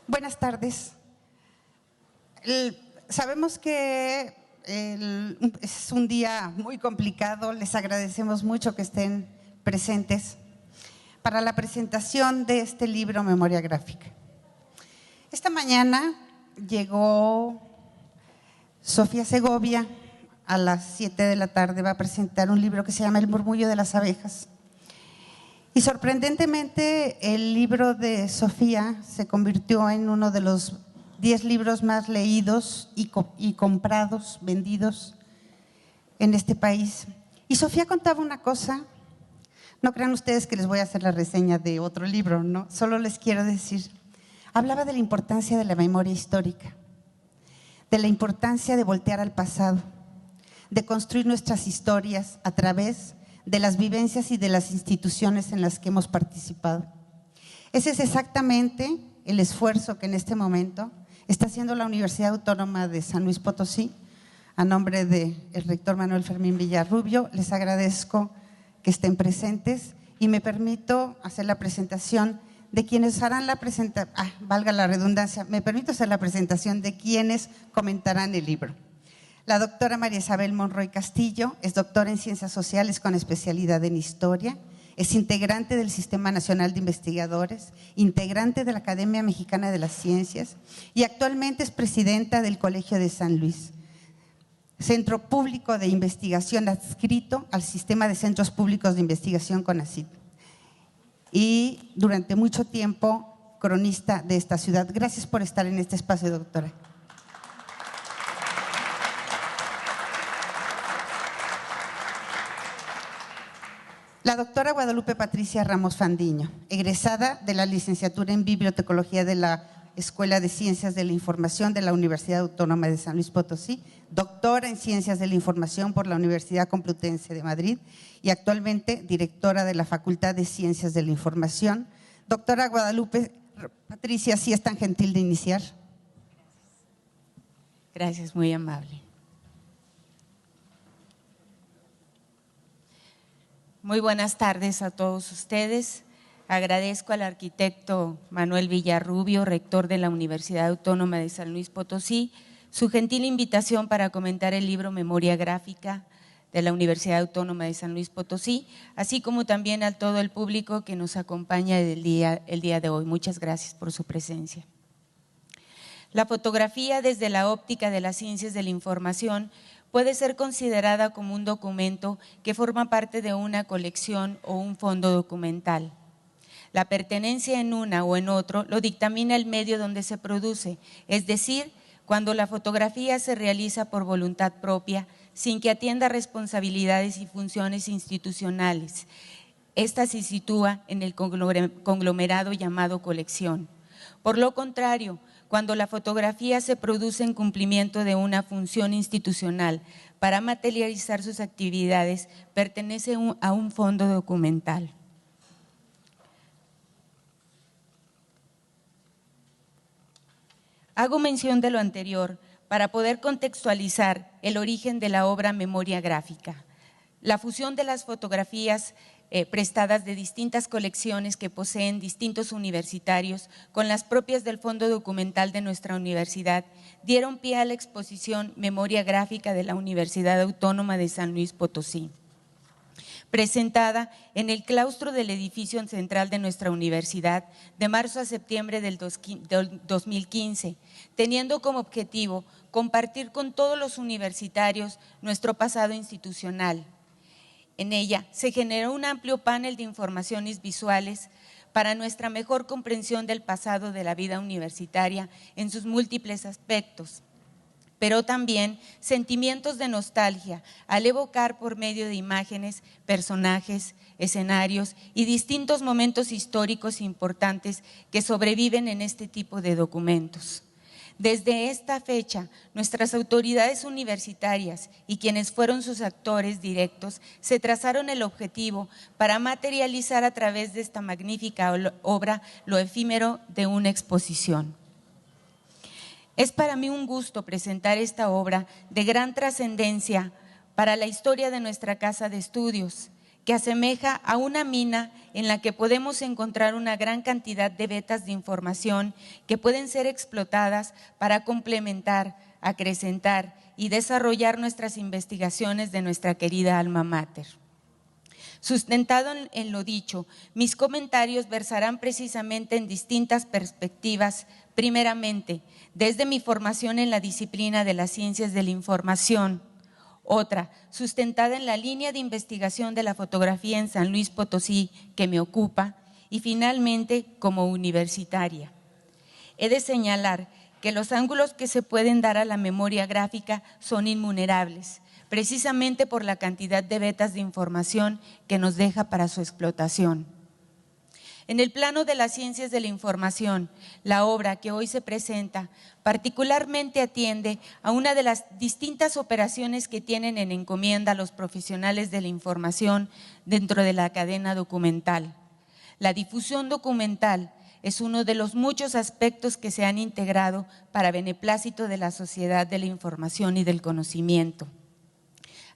Buenas tardes. Sabemos que es un día muy complicado, les agradecemos mucho que estén presentes para la presentación de este libro Memoria Gráfica. Esta mañana llegó Sofía Segovia, a las 7 de la tarde va a presentar un libro que se llama El murmullo de las abejas. Y sorprendentemente el libro de Sofía se convirtió en uno de los 10 libros más leídos y comprados, vendidos en este país. Y Sofía contaba una cosa, no crean ustedes que les voy a hacer la reseña de otro libro, no, solo les quiero decir, hablaba de la importancia de la memoria histórica, de la importancia de voltear al pasado, de construir nuestras historias a través de las vivencias y de las instituciones en las que hemos participado. Ese es exactamente el esfuerzo que en este momento está haciendo la Universidad Autónoma de San Luis Potosí. A nombre del rector Manuel Fermín Villarrubio, les agradezco que estén presentes y me permito hacer la presentación de quienes harán la presentación, valga la redundancia, me permito hacer la presentación de quienes comentarán el libro. La doctora María Isabel Monroy Castillo es doctora en Ciencias Sociales con especialidad en Historia, es integrante del Sistema Nacional de Investigadores, integrante de la Academia Mexicana de las Ciencias y actualmente es presidenta del Colegio de San Luis, Centro Público de Investigación adscrito al Sistema de Centros Públicos de Investigación CONACYT y durante mucho tiempo cronista de esta ciudad. Gracias por estar en este espacio, doctora. La doctora Guadalupe Patricia Ramos Fandiño, egresada de la licenciatura en Bibliotecología de la Escuela de Ciencias de la Información de la Universidad Autónoma de San Luis Potosí, doctora en Ciencias de la Información por la Universidad Complutense de Madrid y actualmente directora de la Facultad de Ciencias de la Información. Doctora Guadalupe Patricia, si es tan gentil de iniciar. Gracias, muy amable. Muy buenas tardes a todos ustedes. Agradezco al arquitecto Manuel Villarrubio, rector de la Universidad Autónoma de San Luis Potosí, su gentil invitación para comentar el libro Memoria Gráfica de la Universidad Autónoma de San Luis Potosí, así como también a todo el público que nos acompaña el día de hoy. Muchas gracias por su presencia. La fotografía desde la óptica de las ciencias de la información puede ser considerada como un documento que forma parte de una colección o un fondo documental. La pertenencia en una o en otro lo dictamina el medio donde se produce, es decir, cuando la fotografía se realiza por voluntad propia, sin que atienda responsabilidades y funciones institucionales. Esta se sitúa en el conglomerado llamado colección. Por lo contrario, cuando la fotografía se produce en cumplimiento de una función institucional para materializar sus actividades, pertenece a un fondo documental. Hago mención de lo anterior para poder contextualizar el origen de la obra Memoria Gráfica. La fusión de las fotografías prestadas de distintas colecciones que poseen distintos universitarios con las propias del Fondo Documental de nuestra universidad dieron pie a la exposición Memoria Gráfica de la Universidad Autónoma de San Luis Potosí, presentada en el claustro del edificio central de nuestra universidad de marzo a septiembre del 2015, teniendo como objetivo compartir con todos los universitarios nuestro pasado institucional. En ella se generó un amplio panel de informaciones visuales para nuestra mejor comprensión del pasado de la vida universitaria en sus múltiples aspectos, pero también sentimientos de nostalgia al evocar por medio de imágenes, personajes, escenarios y distintos momentos históricos importantes que sobreviven en este tipo de documentos. Desde esta fecha, nuestras autoridades universitarias y quienes fueron sus actores directos se trazaron el objetivo para materializar a través de esta magnífica obra lo efímero de una exposición. Es para mí un gusto presentar esta obra de gran trascendencia para la historia de nuestra casa de estudios, que asemeja a una mina en la que podemos encontrar una gran cantidad de vetas de información que pueden ser explotadas para complementar, acrecentar y desarrollar nuestras investigaciones de nuestra querida alma mater. Sustentado en lo dicho, mis comentarios versarán precisamente en distintas perspectivas. Primeramente, desde mi formación en la disciplina de las ciencias de la información. Otra, sustentada en la línea de investigación de la fotografía en San Luis Potosí, que me ocupa. Y finalmente, como universitaria. He de señalar que los ángulos que se pueden dar a la memoria gráfica son innumerables, precisamente por la cantidad de vetas de información que nos deja para su explotación. En el plano de las ciencias de la información, la obra que hoy se presenta particularmente atiende a una de las distintas operaciones que tienen en encomienda los profesionales de la información dentro de la cadena documental. La difusión documental es uno de los muchos aspectos que se han integrado para beneplácito de la sociedad de la información y del conocimiento.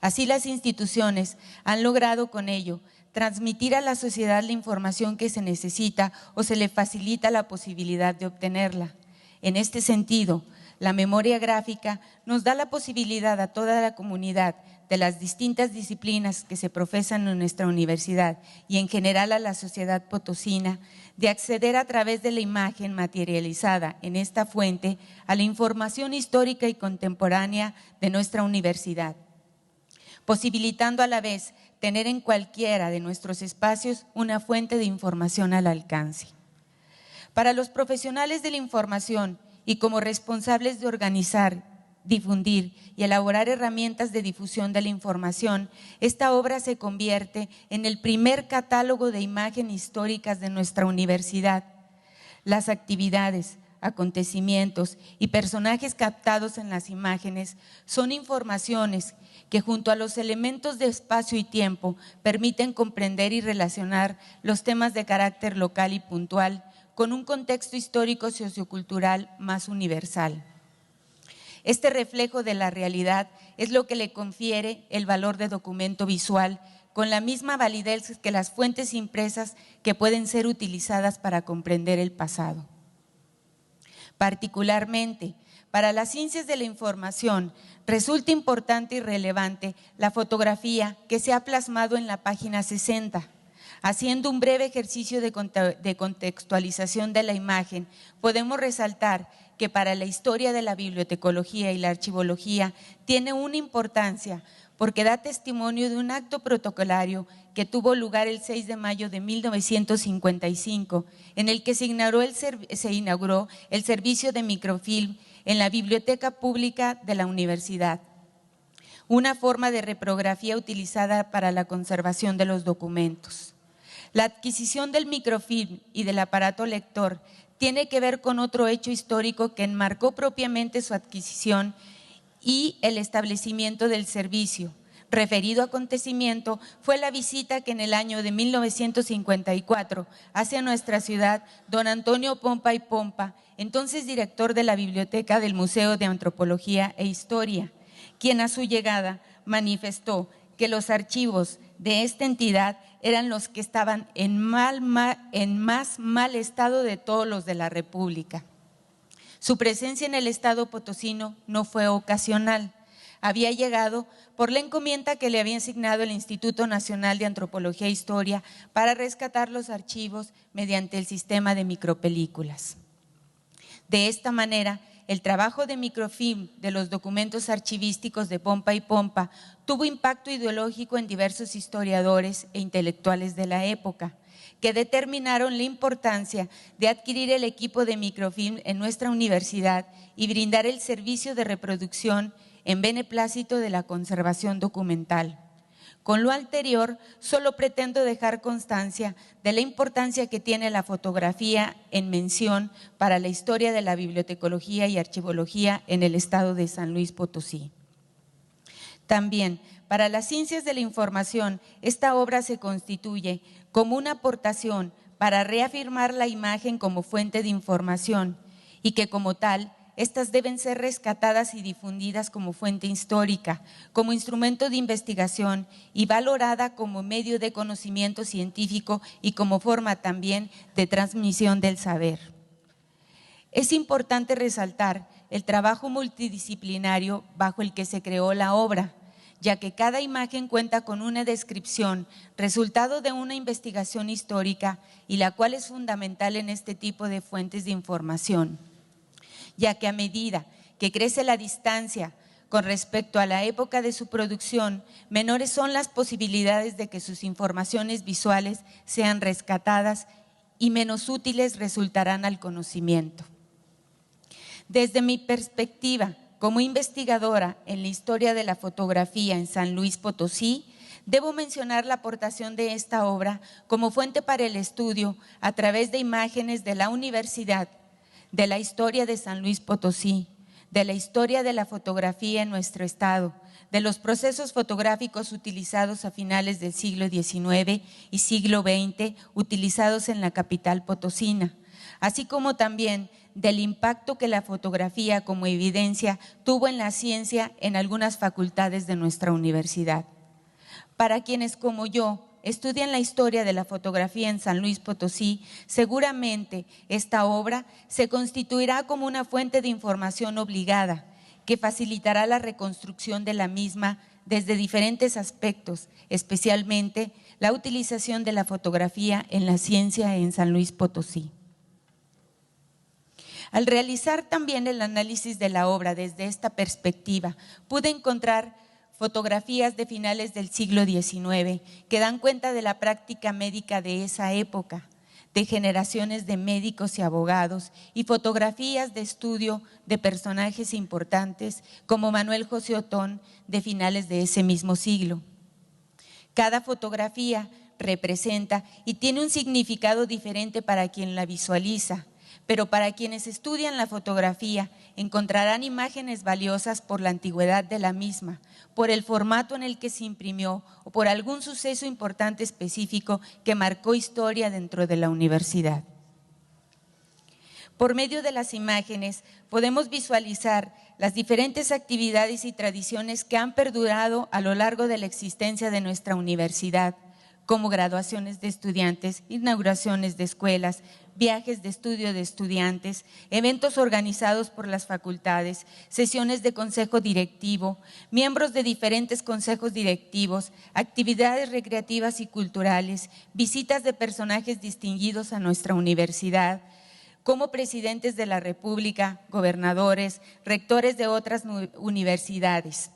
Así, las instituciones han logrado con ello transmitir a la sociedad la información que se necesita o se le facilita la posibilidad de obtenerla. En este sentido, la memoria gráfica nos da la posibilidad a toda la comunidad de las distintas disciplinas que se profesan en nuestra universidad y en general a la sociedad potosina de acceder a través de la imagen materializada en esta fuente a la información histórica y contemporánea de nuestra universidad, posibilitando a la vez tener en cualquiera de nuestros espacios una fuente de información al alcance. Para los profesionales de la información y como responsables de organizar, difundir y elaborar herramientas de difusión de la información, esta obra se convierte en el primer catálogo de imágenes históricas de nuestra universidad. Las actividades, acontecimientos y personajes captados en las imágenes son informaciones que junto a los elementos de espacio y tiempo permiten comprender y relacionar los temas de carácter local y puntual con un contexto histórico sociocultural más universal. Este reflejo de la realidad es lo que le confiere el valor de documento visual, con la misma validez que las fuentes impresas que pueden ser utilizadas para comprender el pasado. Particularmente, para las ciencias de la información, resulta importante y relevante la fotografía que se ha plasmado en la página 60. Haciendo un breve ejercicio de contextualización de la imagen, podemos resaltar que para la historia de la bibliotecología y la archivología tiene una importancia porque da testimonio de un acto protocolario que tuvo lugar el 6 de mayo de 1955, en el que se inauguró el servicio de microfilm en la Biblioteca Pública de la Universidad, una forma de reprografía utilizada para la conservación de los documentos. La adquisición del microfilm y del aparato lector tiene que ver con otro hecho histórico que enmarcó propiamente su adquisición y el establecimiento del servicio. Referido acontecimiento fue la visita que en el año de 1954 hace a nuestra ciudad don Antonio Pompa y Pompa, entonces director de la Biblioteca del Museo de Antropología e Historia, quien a su llegada manifestó que los archivos de esta entidad eran los que estaban en más mal estado de todos los de la República. Su presencia en el estado potosino no fue ocasional. Había llegado por la encomienda que le había asignado el Instituto Nacional de Antropología e Historia para rescatar los archivos mediante el sistema de micropelículas. De esta manera, el trabajo de microfilm de los documentos archivísticos de Pompa y Pompa tuvo impacto ideológico en diversos historiadores e intelectuales de la época, que determinaron la importancia de adquirir el equipo de microfilm en nuestra universidad y brindar el servicio de reproducción en beneplácito de la conservación documental. Con lo anterior, solo pretendo dejar constancia de la importancia que tiene la fotografía en mención para la historia de la bibliotecología y archivología en el estado de San Luis Potosí. También, para las ciencias de la información, esta obra se constituye como una aportación para reafirmar la imagen como fuente de información y que como tal estas deben ser rescatadas y difundidas como fuente histórica, como instrumento de investigación y valorada como medio de conocimiento científico y como forma también de transmisión del saber. Es importante resaltar el trabajo multidisciplinario bajo el que se creó la obra, ya que cada imagen cuenta con una descripción, resultado de una investigación histórica y la cual es fundamental en este tipo de fuentes de información, ya que a medida que crece la distancia con respecto a la época de su producción, menores son las posibilidades de que sus informaciones visuales sean rescatadas y menos útiles resultarán al conocimiento. Desde mi perspectiva, como investigadora en la historia de la fotografía en San Luis Potosí, debo mencionar la aportación de esta obra como fuente para el estudio a través de imágenes de la universidad, de la historia de San Luis Potosí, de la historia de la fotografía en nuestro estado, de los procesos fotográficos utilizados a finales del siglo XIX y siglo XX, utilizados en la capital potosina, así como también del impacto que la fotografía como evidencia tuvo en la ciencia en algunas facultades de nuestra universidad. Para quienes como yo estudian la historia de la fotografía en San Luis Potosí, seguramente esta obra se constituirá como una fuente de información obligada que facilitará la reconstrucción de la misma desde diferentes aspectos, especialmente la utilización de la fotografía en la ciencia en San Luis Potosí. Al realizar también el análisis de la obra desde esta perspectiva, pude encontrar fotografías de finales del siglo XIX que dan cuenta de la práctica médica de esa época, de generaciones de médicos y abogados, y fotografías de estudio de personajes importantes como Manuel José Otón de finales de ese mismo siglo. Cada fotografía representa y tiene un significado diferente para quien la visualiza, pero para quienes estudian la fotografía encontrarán imágenes valiosas por la antigüedad de la misma, por el formato en el que se imprimió o por algún suceso importante específico que marcó historia dentro de la universidad. Por medio de las imágenes podemos visualizar las diferentes actividades y tradiciones que han perdurado a lo largo de la existencia de nuestra universidad, como graduaciones de estudiantes, inauguraciones de escuelas, viajes de estudio de estudiantes, eventos organizados por las facultades, sesiones de consejo directivo, miembros de diferentes consejos directivos, actividades recreativas y culturales, visitas de personajes distinguidos a nuestra universidad, como presidentes de la República, gobernadores, rectores de otras universidades.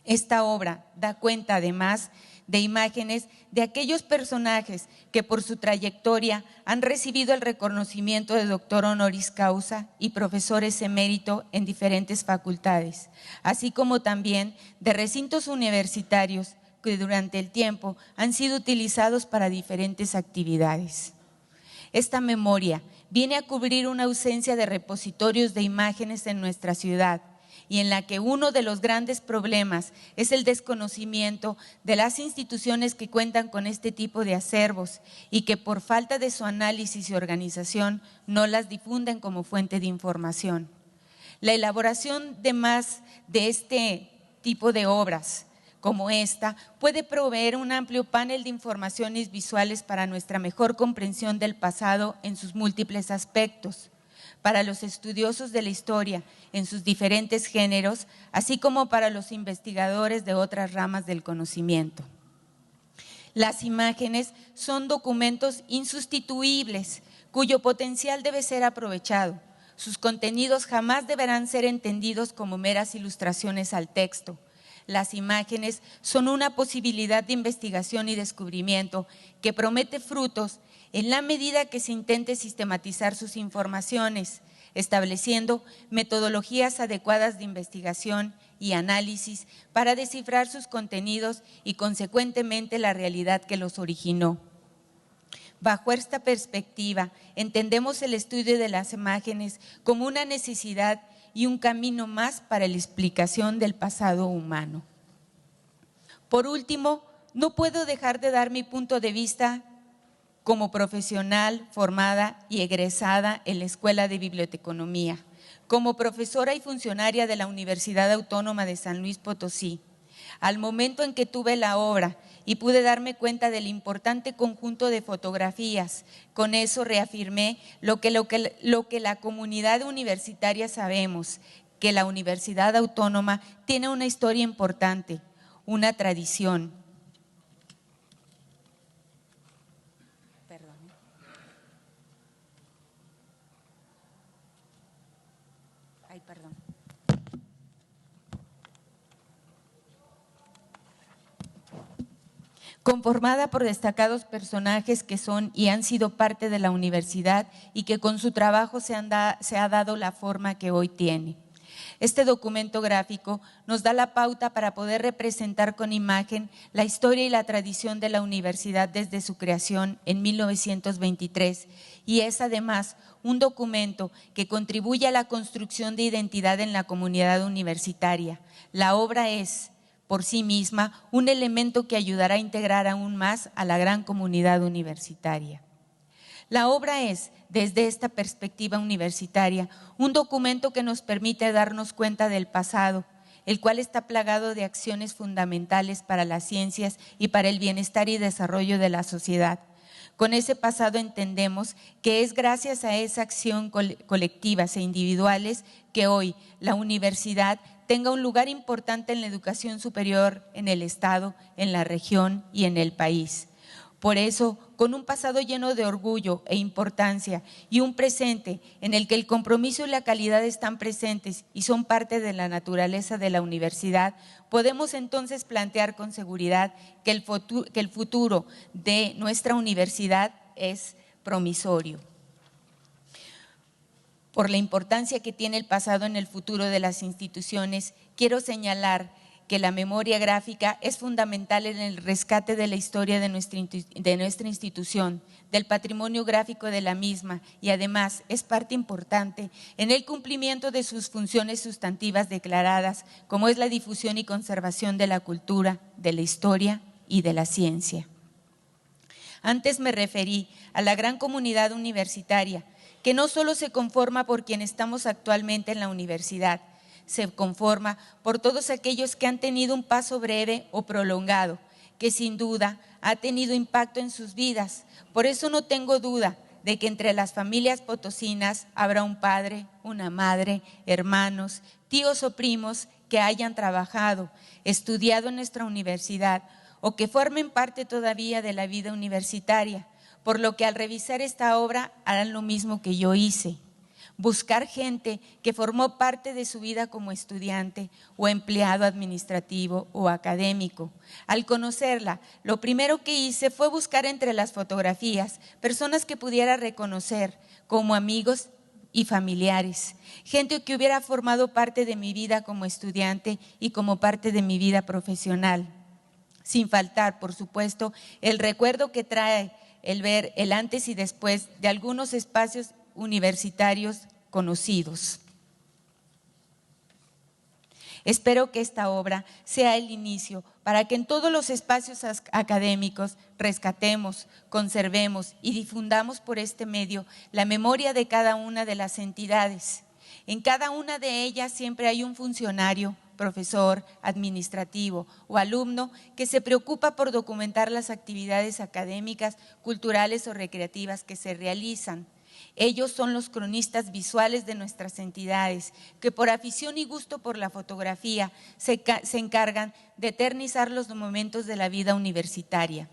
Esta obra da cuenta además de imágenes de aquellos personajes que por su trayectoria han recibido el reconocimiento de doctor honoris causa y profesores emérito en diferentes facultades, así como también de recintos universitarios que durante el tiempo han sido utilizados para diferentes actividades. Esta memoria viene a cubrir una ausencia de repositorios de imágenes en nuestra ciudad, y en la que uno de los grandes problemas es el desconocimiento de las instituciones que cuentan con este tipo de acervos y que por falta de su análisis y organización no las difunden como fuente de información. La elaboración de más de este tipo de obras como esta puede proveer un amplio panel de informaciones visuales para nuestra mejor comprensión del pasado en sus múltiples aspectos, para los estudiosos de la historia en sus diferentes géneros, así como para los investigadores de otras ramas del conocimiento. Las imágenes son documentos insustituibles cuyo potencial debe ser aprovechado. Sus contenidos jamás deberán ser entendidos como meras ilustraciones al texto. Las imágenes son una posibilidad de investigación y descubrimiento que promete frutos en la medida que se intente sistematizar sus informaciones, estableciendo metodologías adecuadas de investigación y análisis para descifrar sus contenidos y consecuentemente la realidad que los originó. Bajo esta perspectiva, entendemos el estudio de las imágenes como una necesidad y un camino más para la explicación del pasado humano. Por último, no puedo dejar de dar mi punto de vista como profesional formada y egresada en la Escuela de Biblioteconomía, como profesora y funcionaria de la Universidad Autónoma de San Luis Potosí. Al momento en que tuve la obra y pude darme cuenta del importante conjunto de fotografías, con eso reafirmé lo que la comunidad universitaria sabemos, que la Universidad Autónoma tiene una historia importante, una tradición. Conformada por destacados personajes que son y han sido parte de la universidad y que con su trabajo se ha dado la forma que hoy tiene. Este documento gráfico nos da la pauta para poder representar con imagen la historia y la tradición de la universidad desde su creación en 1923 y es además un documento que contribuye a la construcción de identidad en la comunidad universitaria. La obra es, por sí misma, un elemento que ayudará a integrar aún más a la gran comunidad universitaria. La obra es, desde esta perspectiva universitaria, un documento que nos permite darnos cuenta del pasado, el cual está plagado de acciones fundamentales para las ciencias y para el bienestar y desarrollo de la sociedad. Con ese pasado entendemos que es gracias a esa acción colectivas e individuales que hoy la universidad tenga un lugar importante en la educación superior en el Estado, en la región y en el país. Por eso, con un pasado lleno de orgullo e importancia y un presente en el que el compromiso y la calidad están presentes y son parte de la naturaleza de la universidad, podemos entonces plantear con seguridad que el futuro de nuestra universidad es promisorio. Por la importancia que tiene el pasado en el futuro de las instituciones, quiero señalar que la memoria gráfica es fundamental en el rescate de la historia de nuestra institución, del patrimonio gráfico de la misma y además es parte importante en el cumplimiento de sus funciones sustantivas declaradas, como es la difusión y conservación de la cultura, de la historia y de la ciencia. Antes me referí a la gran comunidad universitaria, que no solo se conforma por quienes estamos actualmente en la universidad, se conforma por todos aquellos que han tenido un paso breve o prolongado, que sin duda ha tenido impacto en sus vidas. Por eso no tengo duda de que entre las familias potosinas habrá un padre, una madre, hermanos, tíos o primos que hayan trabajado, estudiado en nuestra universidad o que formen parte todavía de la vida universitaria, por lo que al revisar esta obra harán lo mismo que yo hice. Buscar gente que formó parte de su vida como estudiante o empleado administrativo o académico. Al conocerla, lo primero que hice fue buscar entre las fotografías personas que pudiera reconocer como amigos y familiares, gente que hubiera formado parte de mi vida como estudiante y como parte de mi vida profesional. Sin faltar, por supuesto, el recuerdo que trae el ver el antes y después de algunos espacios universitarios conocidos. Espero que esta obra sea el inicio para que en todos los espacios académicos rescatemos, conservemos y difundamos por este medio la memoria de cada una de las entidades. En cada una de ellas siempre hay un funcionario, profesor, administrativo o alumno que se preocupa por documentar las actividades académicas, culturales o recreativas que se realizan. Ellos son los cronistas visuales de nuestras entidades, que por afición y gusto por la fotografía se encargan de eternizar los momentos de la vida universitaria.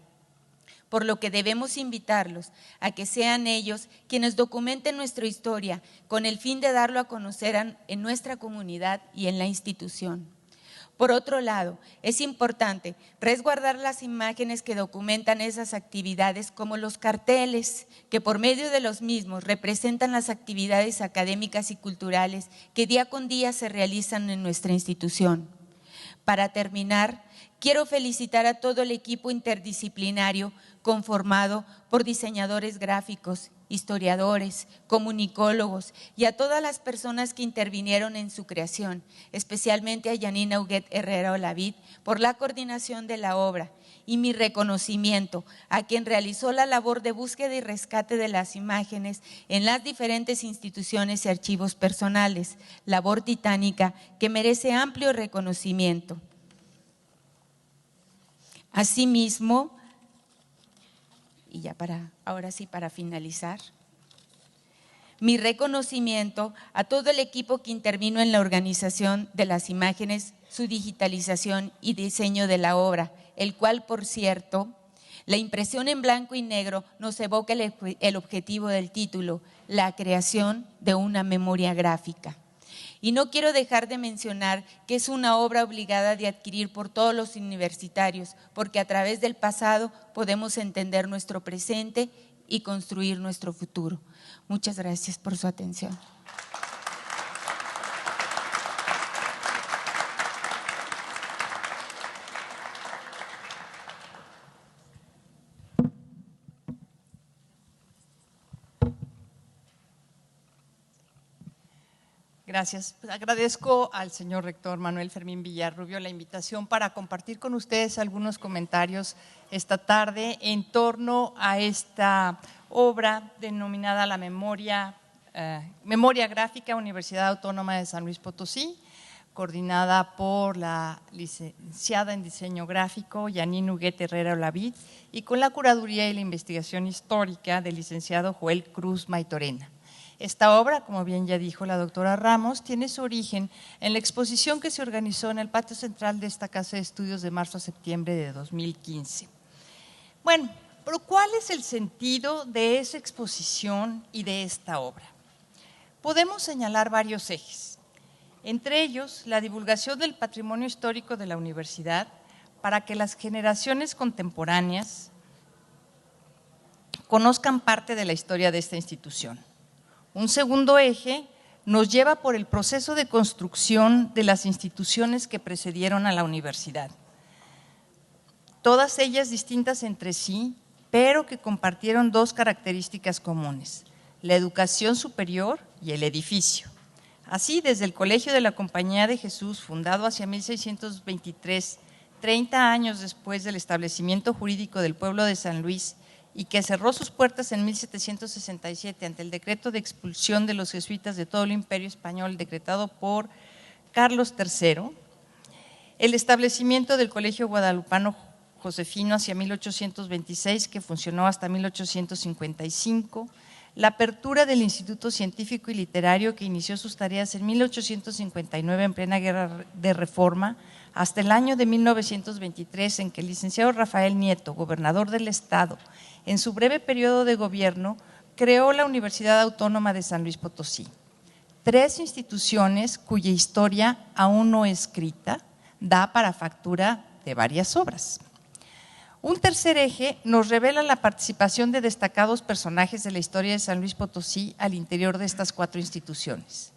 Por lo que debemos invitarlos a que sean ellos quienes documenten nuestra historia con el fin de darlo a conocer en nuestra comunidad y en la institución. Por otro lado, es importante resguardar las imágenes que documentan esas actividades como los carteles, que por medio de los mismos representan las actividades académicas y culturales que día con día se realizan en nuestra institución. Para terminar, quiero felicitar a todo el equipo interdisciplinario conformado por diseñadores gráficos, historiadores, comunicólogos y a todas las personas que intervinieron en su creación, especialmente a Janine Huguet Herrera Olavid por la coordinación de la obra, y mi reconocimiento a quien realizó la labor de búsqueda y rescate de las imágenes en las diferentes instituciones y archivos personales, labor titánica que merece amplio reconocimiento. Asimismo, y ya ahora sí para finalizar, mi reconocimiento a todo el equipo que intervino en la organización de las imágenes, su digitalización y diseño de la obra, el cual, por cierto, la impresión en blanco y negro nos evoca el objetivo del título, la creación de una memoria gráfica. Y no quiero dejar de mencionar que es una obra obligada de adquirir por todos los universitarios, porque a través del pasado podemos entender nuestro presente y construir nuestro futuro. Muchas gracias por su atención. Gracias. Agradezco al señor rector Manuel Fermín Villarrubio la invitación para compartir con ustedes algunos comentarios esta tarde en torno a esta obra denominada la Memoria Gráfica, Universidad Autónoma de San Luis Potosí, coordinada por la licenciada en Diseño Gráfico Janine Huguet Herrera Olavid y con la curaduría y la investigación histórica del licenciado Joel Cruz Maitorena. Esta obra, como bien ya dijo la doctora Ramos, tiene su origen en la exposición que se organizó en el patio central de esta Casa de Estudios de marzo a septiembre de 2015. Bueno, pero ¿cuál es el sentido de esa exposición y de esta obra? Podemos señalar varios ejes, entre ellos la divulgación del patrimonio histórico de la universidad para que las generaciones contemporáneas conozcan parte de la historia de esta institución. Un segundo eje nos lleva por el proceso de construcción de las instituciones que precedieron a la universidad. Todas ellas distintas entre sí, pero que compartieron dos características comunes: la educación superior y el edificio. Así, desde el Colegio de la Compañía de Jesús, fundado hacia 1623, 30 años después del establecimiento jurídico del pueblo de San Luis, y que cerró sus puertas en 1767 ante el decreto de expulsión de los jesuitas de todo el imperio español decretado por Carlos III, el establecimiento del Colegio Guadalupano Josefino hacia 1826, que funcionó hasta 1855, la apertura del Instituto Científico y Literario, que inició sus tareas en 1859 en plena guerra de reforma, hasta el año de 1923, en que el licenciado Rafael Nieto, gobernador del estado, en su breve periodo de gobierno, creó la Universidad Autónoma de San Luis Potosí. Tres instituciones cuya historia aún no escrita da para factura de varias obras. Un tercer eje nos revela la participación de destacados personajes de la historia de San Luis Potosí al interior de estas cuatro instituciones.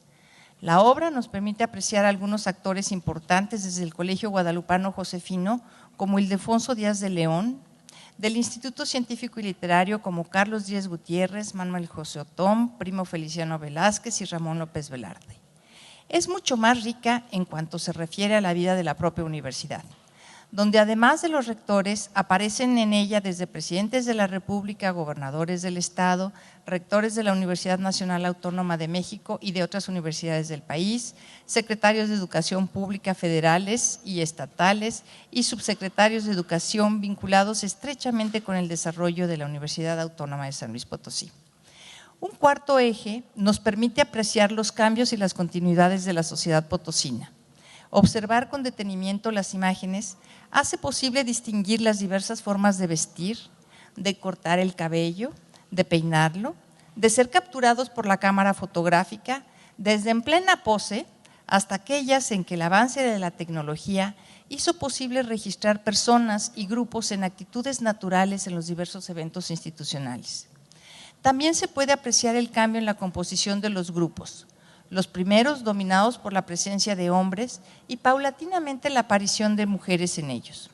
La obra nos permite apreciar a algunos actores importantes desde el Colegio Guadalupano Josefino, como Ildefonso Díaz de León, del Instituto Científico y Literario como Carlos Díaz Gutiérrez, Manuel José Otón, Primo Feliciano Velázquez y Ramón López Velarde. Es mucho más rica en cuanto se refiere a la vida de la propia universidad, donde además de los rectores aparecen en ella desde presidentes de la República, gobernadores del estado, rectores de la Universidad Nacional Autónoma de México y de otras universidades del país, secretarios de Educación Pública federales y estatales y subsecretarios de Educación vinculados estrechamente con el desarrollo de la Universidad Autónoma de San Luis Potosí. Un cuarto eje nos permite apreciar los cambios y las continuidades de la sociedad potosina. Observar con detenimiento las imágenes hace posible distinguir las diversas formas de vestir, de cortar el cabello, de peinarlo, de ser capturados por la cámara fotográfica, desde en plena pose hasta aquellas en que el avance de la tecnología hizo posible registrar personas y grupos en actitudes naturales en los diversos eventos institucionales. También se puede apreciar el cambio en la composición de los grupos, los primeros dominados por la presencia de hombres y paulatinamente la aparición de mujeres en ellos.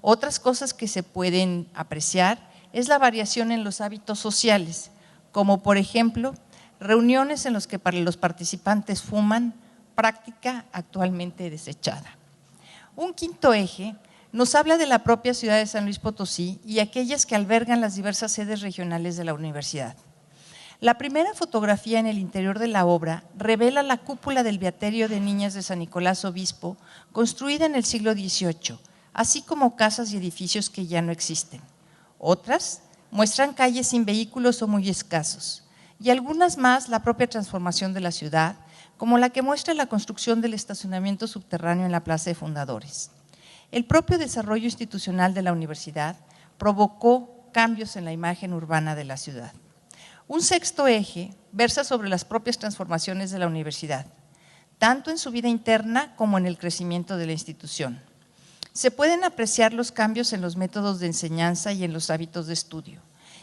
Otras cosas que se pueden apreciar es la variación en los hábitos sociales, como por ejemplo reuniones en las que los participantes fuman, práctica actualmente desechada. Un quinto eje nos habla de la propia ciudad de San Luis Potosí y aquellas que albergan las diversas sedes regionales de la universidad. La primera fotografía en el interior de la obra revela la cúpula del Beaterio de Niñas de San Nicolás Obispo, construida en el siglo XVIII, así como casas y edificios que ya no existen. Otras muestran calles sin vehículos o muy escasos, y algunas más la propia transformación de la ciudad, como la que muestra la construcción del estacionamiento subterráneo en la Plaza de Fundadores. El propio desarrollo institucional de la universidad provocó cambios en la imagen urbana de la ciudad. Un sexto eje versa sobre las propias transformaciones de la universidad, tanto en su vida interna como en el crecimiento de la institución. Se pueden apreciar los cambios en los métodos de enseñanza y en los hábitos de estudio,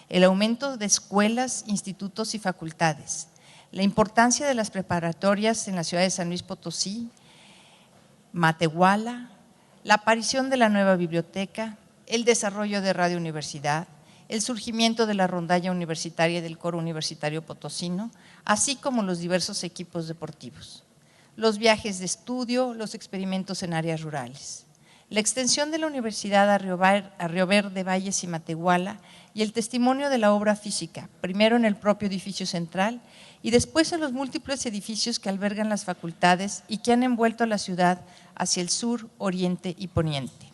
el aumento de escuelas, institutos y facultades, la importancia de las preparatorias en la ciudad de San Luis Potosí, Matehuala, la aparición de la nueva biblioteca, el desarrollo de Radio Universidad, el surgimiento de la rondalla universitaria y del coro universitario potosino, así como los diversos equipos deportivos, los viajes de estudio, los experimentos en áreas rurales, la extensión de la universidad a Río Verde, Valles y Matehuala y el testimonio de la obra física, primero en el propio edificio central y después en los múltiples edificios que albergan las facultades y que han envuelto a la ciudad hacia el sur, oriente y poniente.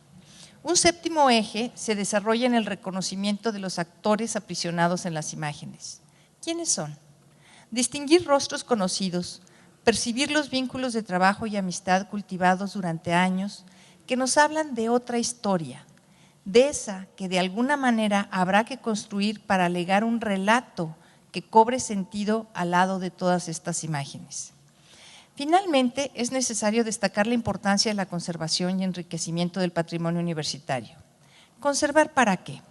Un séptimo eje se desarrolla en el reconocimiento de los actores aprisionados en las imágenes. ¿Quiénes son? Distinguir rostros conocidos, percibir los vínculos de trabajo y amistad cultivados durante años que nos hablan de otra historia, de esa que de alguna manera habrá que construir para legar un relato que cobre sentido al lado de todas estas imágenes. Finalmente, es necesario destacar la importancia de la conservación y enriquecimiento del patrimonio universitario. ¿Conservar para qué?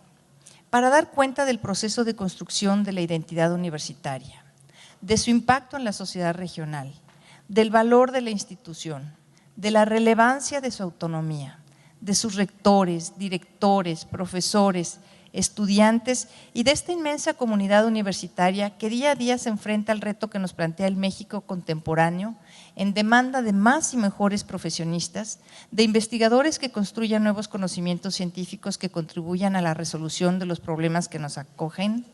Para dar cuenta del proceso de construcción de la identidad universitaria, de su impacto en la sociedad regional, del valor de la institución, de la relevancia de su autonomía, de sus rectores, directores, profesores, estudiantes y de esta inmensa comunidad universitaria que día a día se enfrenta al reto que nos plantea el México contemporáneo en demanda de más y mejores profesionistas, de investigadores que construyan nuevos conocimientos científicos que contribuyan a la resolución de los problemas que nos aquejan,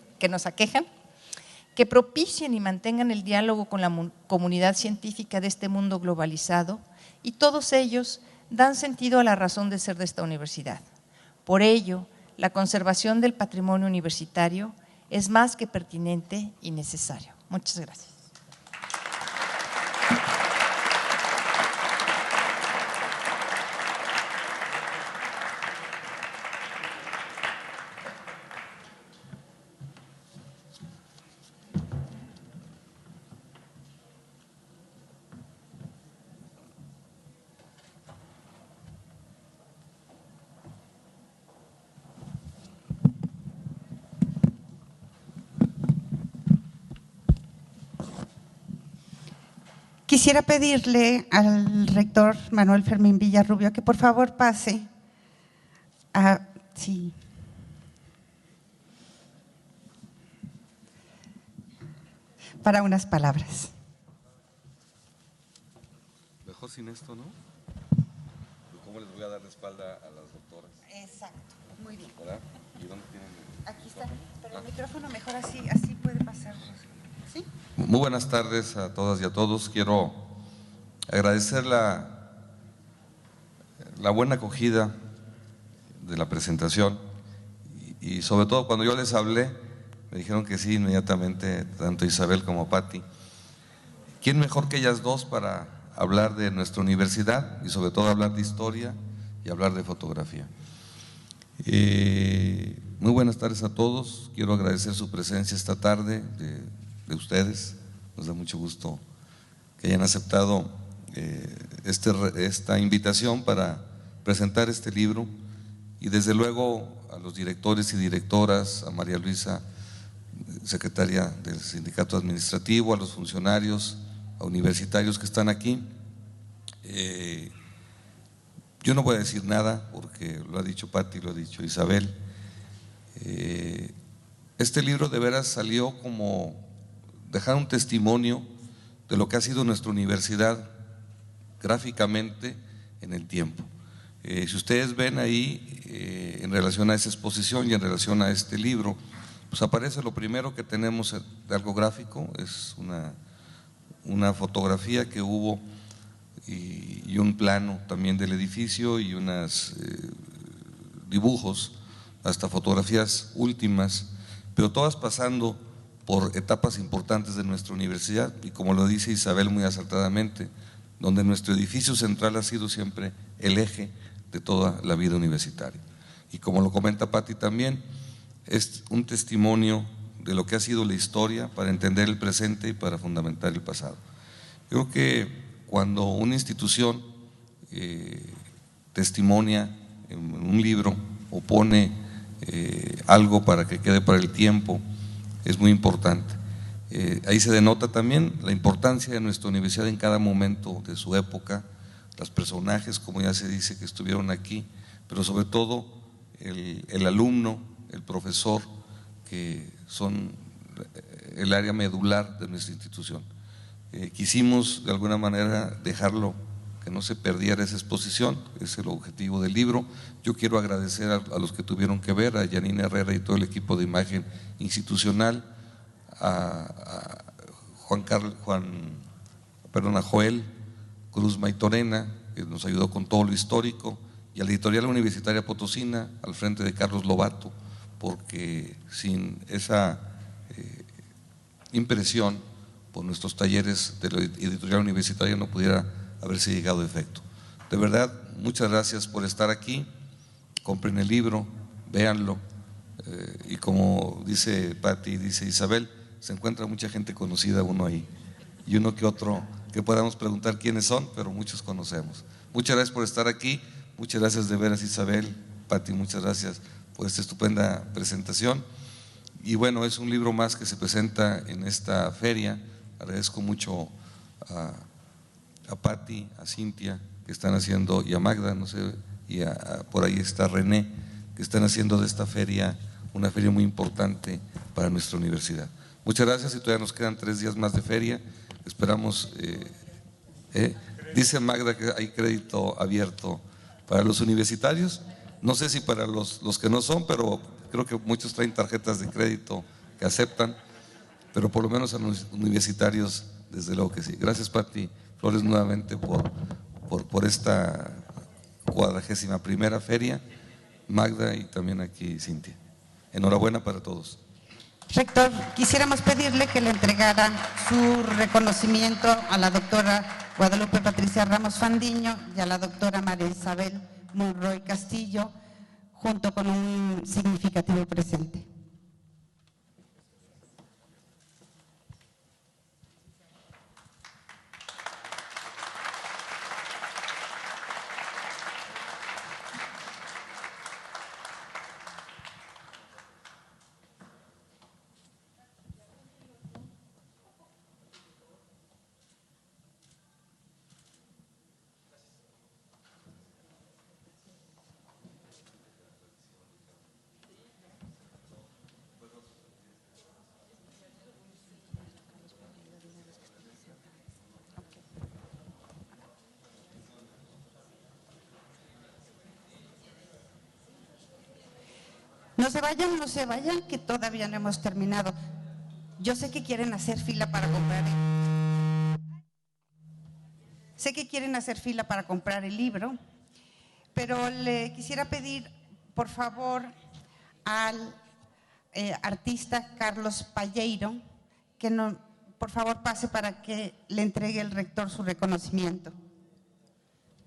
que propicien y mantengan el diálogo con la comunidad científica de este mundo globalizado, y todos ellos dan sentido a la razón de ser de esta universidad. Por ello, la conservación del patrimonio universitario es más que pertinente y necesario. Muchas gracias. Quisiera pedirle al rector Manuel Fermín Villarrubio que por favor pase para unas palabras. Mejor sin esto, ¿no? ¿Cómo les voy a dar la espalda a las doctoras? Exacto, muy bien. ¿Verdad? ¿Y dónde tienen? Aquí está, pero el micrófono mejor así puede pasar. ¿Sí? Muy buenas tardes a todas y a todos. Quiero agradecer la buena acogida de la presentación y sobre todo cuando yo les hablé, me dijeron que sí inmediatamente, tanto Isabel como Patti. ¿Quién mejor que ellas dos para hablar de nuestra universidad y sobre todo hablar de historia y hablar de fotografía? Muy buenas tardes a todos. Quiero agradecer su presencia esta tarde de ustedes. Nos da mucho gusto que hayan aceptado esta invitación para presentar este libro, y desde luego a los directores y directoras, a María Luisa, secretaria del sindicato administrativo, a los funcionarios, a universitarios que están aquí. Yo no voy a decir nada porque lo ha dicho Patti, lo ha dicho Isabel. Este libro de veras salió como dejar un testimonio de lo que ha sido nuestra universidad gráficamente en el tiempo. Si ustedes ven ahí, en relación a esa exposición y en relación a este libro, pues aparece lo primero que tenemos de algo gráfico, es una fotografía que hubo y un plano también del edificio y unos dibujos, hasta fotografías últimas, pero todas pasando por etapas importantes de nuestra universidad y, como lo dice Isabel muy acertadamente, donde nuestro edificio central ha sido siempre el eje de toda la vida universitaria. Y como lo comenta Patti también, es un testimonio de lo que ha sido la historia para entender el presente y para fundamentar el pasado. Yo creo que cuando una institución testimonia en un libro o pone algo para que quede para el tiempo, es muy importante. Ahí se denota también la importancia de nuestra universidad en cada momento de su época, los personajes, como ya se dice, que estuvieron aquí, pero sobre todo el alumno, el profesor, que son el área medular de nuestra institución. Quisimos de alguna manera dejarlo, que no se perdiera esa exposición, es el objetivo del libro. Yo quiero agradecer a los que tuvieron que ver, a Janine Herrera y todo el equipo de imagen institucional, a Joel Cruz Maitorena, que nos ayudó con todo lo histórico, y a la editorial universitaria Potosina, al frente de Carlos Lobato, porque sin esa impresión por nuestros talleres de la editorial universitaria no pudiera haberse llegado a efecto. De verdad, muchas gracias por estar aquí. Compren el libro, véanlo, y como dice Patti y dice Isabel, se encuentra mucha gente conocida uno ahí, y uno que otro que podamos preguntar quiénes son, pero muchos conocemos. Muchas gracias por estar aquí, muchas gracias de veras Isabel, Patti, muchas gracias por esta estupenda presentación. Y bueno, es un libro más que se presenta en esta feria. Agradezco mucho a Patti, a Cintia, que están haciendo, y a Magda, no sé, y por ahí está René, que están haciendo de esta feria una feria muy importante para nuestra universidad. Muchas gracias, y todavía nos quedan 3 días más de feria. Esperamos, dice Magda que hay crédito abierto para los universitarios, no sé si para los que no son, pero creo que muchos traen tarjetas de crédito que aceptan, pero por lo menos a los universitarios, desde luego que sí. Gracias, Patti Flores, nuevamente por esta 41ª feria, Magda, y también aquí Cintia. Enhorabuena para todos. Rector, quisiéramos pedirle que le entregara su reconocimiento a la doctora Guadalupe Patricia Ramos Fandiño y a la doctora María Isabel Monroy Castillo, junto con un significativo presente. No se vayan, que todavía no hemos terminado. Yo sé que quieren hacer fila para comprar. Sé que quieren hacer fila para comprar el libro, pero le quisiera pedir, por favor, al artista Carlos Palleiro, que por favor pase para que le entregue el rector su reconocimiento.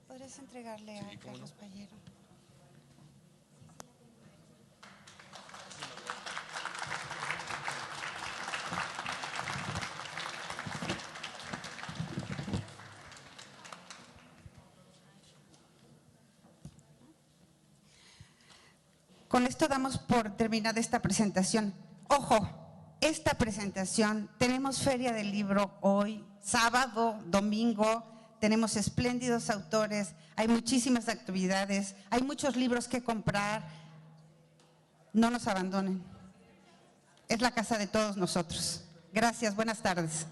¿Podrías entregarle a Carlos Palleiro? Con esto damos por terminada esta presentación. Ojo, esta presentación, tenemos Feria del Libro hoy, sábado, domingo, tenemos espléndidos autores, hay muchísimas actividades, hay muchos libros que comprar. No nos abandonen. es la casa de todos nosotros. Gracias, buenas tardes.